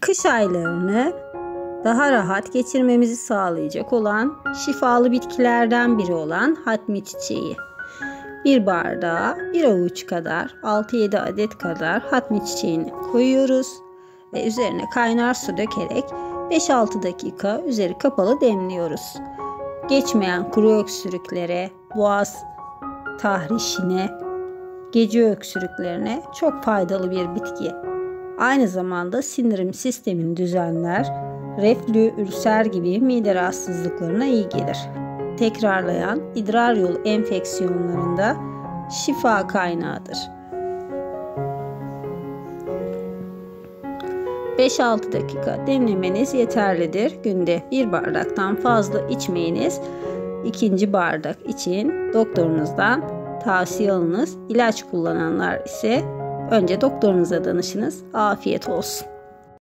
Kış aylarını daha rahat geçirmemizi sağlayacak olan şifalı bitkilerden biri olan hatmi çiçeği. Bir bardağa bir avuç kadar 6-7 adet kadar hatmi çiçeğini koyuyoruz ve üzerine kaynar su dökerek 5-6 dakika üzeri kapalı demliyoruz. Geçmeyen kuru öksürüklere, boğaz tahrişine, gece öksürüklerine çok faydalı bir bitki. Aynı zamanda sindirim sistemini düzenler, reflü, ülser gibi mide rahatsızlıklarına iyi gelir. Tekrarlayan idrar yolu enfeksiyonlarında şifa kaynağıdır. 5-6 dakika demlemeniz yeterlidir. Günde bir bardaktan fazla içmeyiniz. İkinci bardak için doktorunuzdan tavsiye alınız. İlaç kullananlar ise önce doktorunuza danışınız. Afiyet olsun.